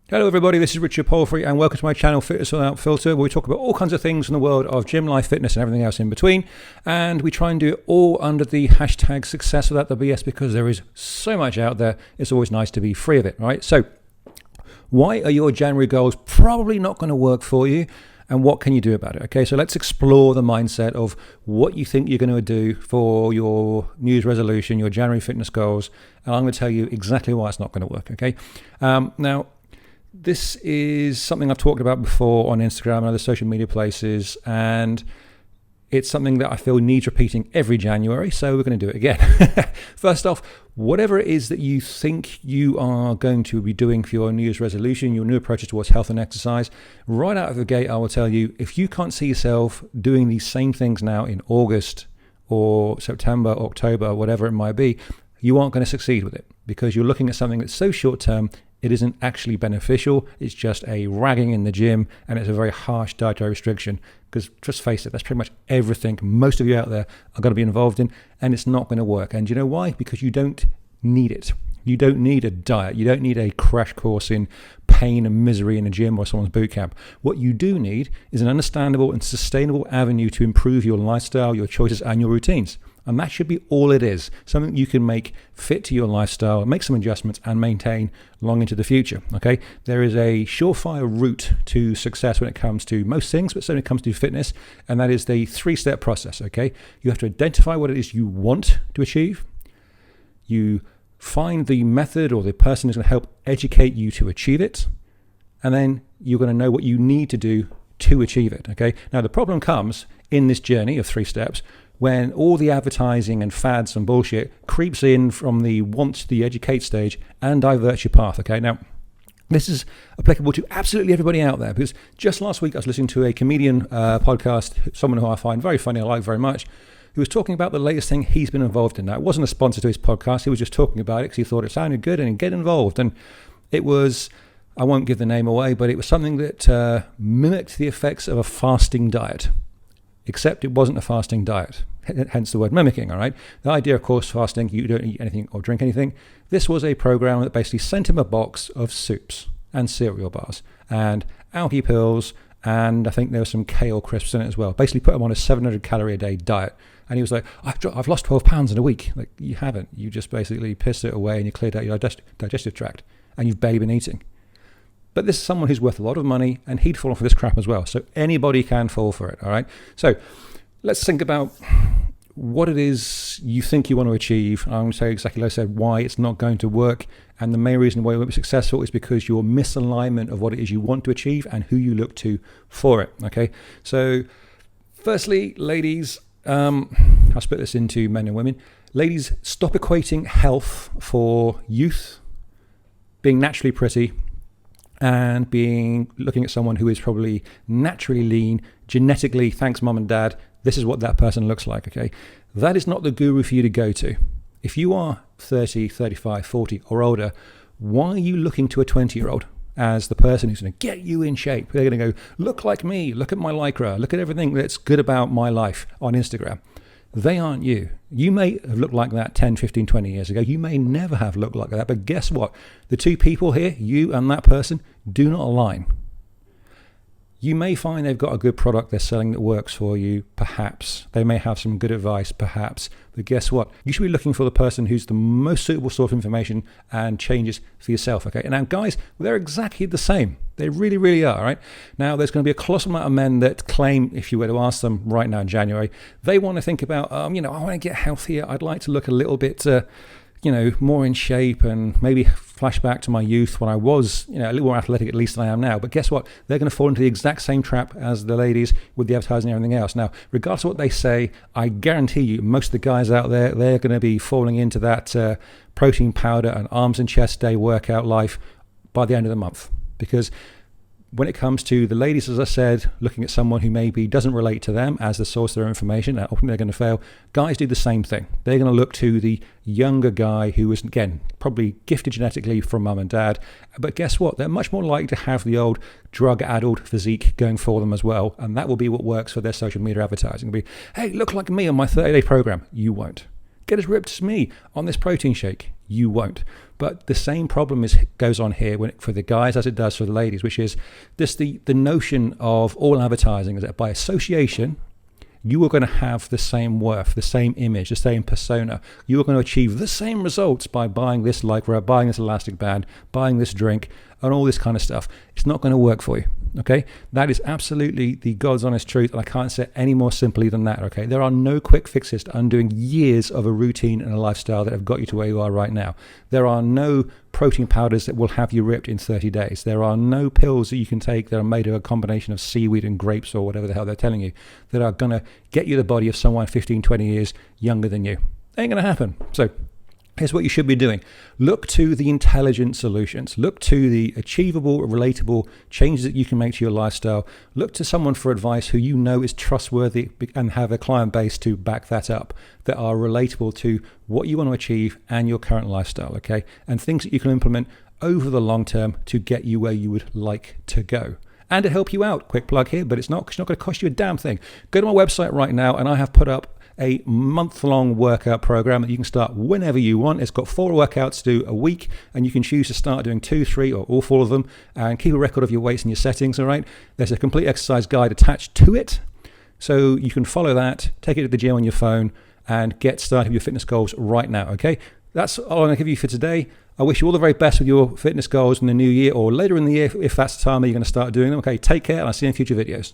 Hello everybody, this is Richard Palfrey and welcome to my channel Fitness Without Filter, where we talk about all kinds of things in the world of gym life, fitness and everything else in between, and we try and do it all under the hashtag success without the BS, because there is so much out there. It's always nice to be free of it, right? So why are your January goals probably not going to work for you, and what can you do about it? Okay, so let's explore the mindset of what you think you're going to do for your New Year's resolution, your January fitness goals, and I'm going to tell you exactly why it's not going to work. Okay, now this is something I've talked about before on Instagram and other social media places, and it's something that I feel needs repeating every January, so we're going to do it again. First off, whatever it is that you think you are going to be doing for your New Year's resolution, your new approaches towards health and exercise, right out of the gate, I will tell you, if you can't see yourself doing these same things now in August or September, October, whatever it might be, you aren't going to succeed with it, because you're looking at something that's so short term, it isn't actually beneficial. It's just a ragging in the gym, and it's a very harsh dietary restriction, because just face it, that's pretty much everything most of you out there are going to be involved in, and it's not going to work. And you know why? Because you don't need it. You don't need a diet. You don't need a crash course in pain and misery in a gym or someone's boot camp. What you do need is an understandable and sustainable avenue to improve your lifestyle, your choices, and your routines. And that should be all it is. Something you can make fit to your lifestyle, make some adjustments, and maintain long into the future. Okay, there is a surefire route to success when it comes to most things, but certainly when it comes to fitness, and that is the 3-step process. Okay, you have to identify what it is you want to achieve. You find the method or the person who's going to help educate you to achieve it, and then you're going to know what you need to do to achieve it. Okay, now the problem comes in this journey of 3 steps when all the advertising and fads and bullshit creeps in from the want to the educate stage and diverts your path. Okay, now this is applicable to absolutely everybody out there, because just last week I was listening to a comedian podcast, someone who I find very funny, I like very much, who was talking about the latest thing he's been involved in. Now, it wasn't a sponsor to his podcast, he was just talking about it because he thought it sounded good and he'd get involved. And it was, I won't give the name away, but it was something that mimicked the effects of a fasting diet, except it wasn't a fasting diet, hence the word mimicking. All right, the idea, of course, fasting, you don't eat anything or drink anything. This was a program that basically sent him a box of soups and cereal bars and algae pills, and I think there were some kale crisps in it as well. Basically put him on a 700 calorie a day diet, and he was like, I've lost 12 pounds in a week. Like, you haven't. You just basically pissed it away and you cleared out your digestive tract, and you've barely been eating. But this is someone who's worth a lot of money, and he'd fallen for this crap as well. So anybody can fall for it, all right? So let's think about what it is you think you want to achieve. I'm going to say exactly like I said, why it's not going to work. And the main reason why you won't be successful is because your misalignment of what it is you want to achieve and who you look to for it, okay? So firstly, ladies, I'll split this into men and women. Ladies, stop equating health for youth, being naturally pretty, and looking at someone who is probably naturally lean, genetically, thanks mum and dad, this is what that person looks like, okay? That is not the guru for you to go to. If you are 30, 35, 40 or older, why are you looking to a 20-year-old as the person who's going to get you in shape? They're going to go, look like me, look at my lycra, look at everything that's good about my life on Instagram. They aren't you. You may have looked like that 10, 15, 20 years ago. You may never have looked like that. But guess what? The two people here, you and that person, do not align. You may find they've got a good product they're selling that works for you, perhaps. They may have some good advice, perhaps. But guess what? You should be looking for the person who's the most suitable source of information and changes for yourself, okay? And now, guys, they're exactly the same. They really, really are, right? Now, there's going to be a colossal amount of men that claim, if you were to ask them right now in January, they want to think about, I want to get healthier. I'd like to look a little bit, more in shape, and maybe flash back to my youth when I was, a little more athletic at least than I am now. But guess what? They're going to fall into the exact same trap as the ladies with the advertising and everything else. Now, regardless of what they say, I guarantee you, most of the guys out there, they're going to be falling into that protein powder and arms and chest day workout life by the end of the month. Because when it comes to the ladies, as I said, looking at someone who maybe doesn't relate to them as the source of their information, and ultimately they're going to fail. Guys do the same thing. They're going to look to the younger guy who is, again, probably gifted genetically from mum and dad. But guess what? They're much more likely to have the old drug-addled physique going for them as well. And that will be what works for their social media advertising. It'll be, hey, look like me on my 30-day program. You won't. get as ripped as me on this protein shake. You won't. But the same problem goes on here for the guys as it does for the ladies, which is this the notion of all advertising is that by association, you are going to have the same worth, the same image, the same persona. You are going to achieve the same results by buying this lycra, buying this elastic band, buying this drink, and all this kind of stuff. It's not going to work for you, okay? That is absolutely the God's honest truth, and I can't say it any more simply than that, okay? There are no quick fixes to undoing years of a routine and a lifestyle that have got you to where you are right now. There are no protein powders that will have you ripped in 30 days. There are no pills that you can take that are made of a combination of seaweed and grapes or whatever the hell they're telling you that are going to get you the body of someone 15, 20 years younger than you. Ain't going to happen. So here's what you should be doing. Look to the intelligent solutions. Look to the achievable, relatable changes that you can make to your lifestyle. Look to someone for advice who you know is trustworthy and have a client base to back that up, that are relatable to what you want to achieve and your current lifestyle, okay? And things that you can implement over the long term to get you where you would like to go. And to help you out, quick plug here, but it's not going to cost you a damn thing. Go to my website right now, and I have put up a month-long workout program that you can start whenever you want. It's got 4 workouts to do a week, and you can choose to start doing 2, 3, or all 4 of them, and keep a record of your weights and your settings, all right? There's a complete exercise guide attached to it, so you can follow that, take it to the gym on your phone, and get started with your fitness goals right now, okay? That's all I'm going to give you for today. I wish you all the very best with your fitness goals in the new year, or later in the year if that's the time that you're going to start doing them. Okay, take care, and I'll see you in future videos.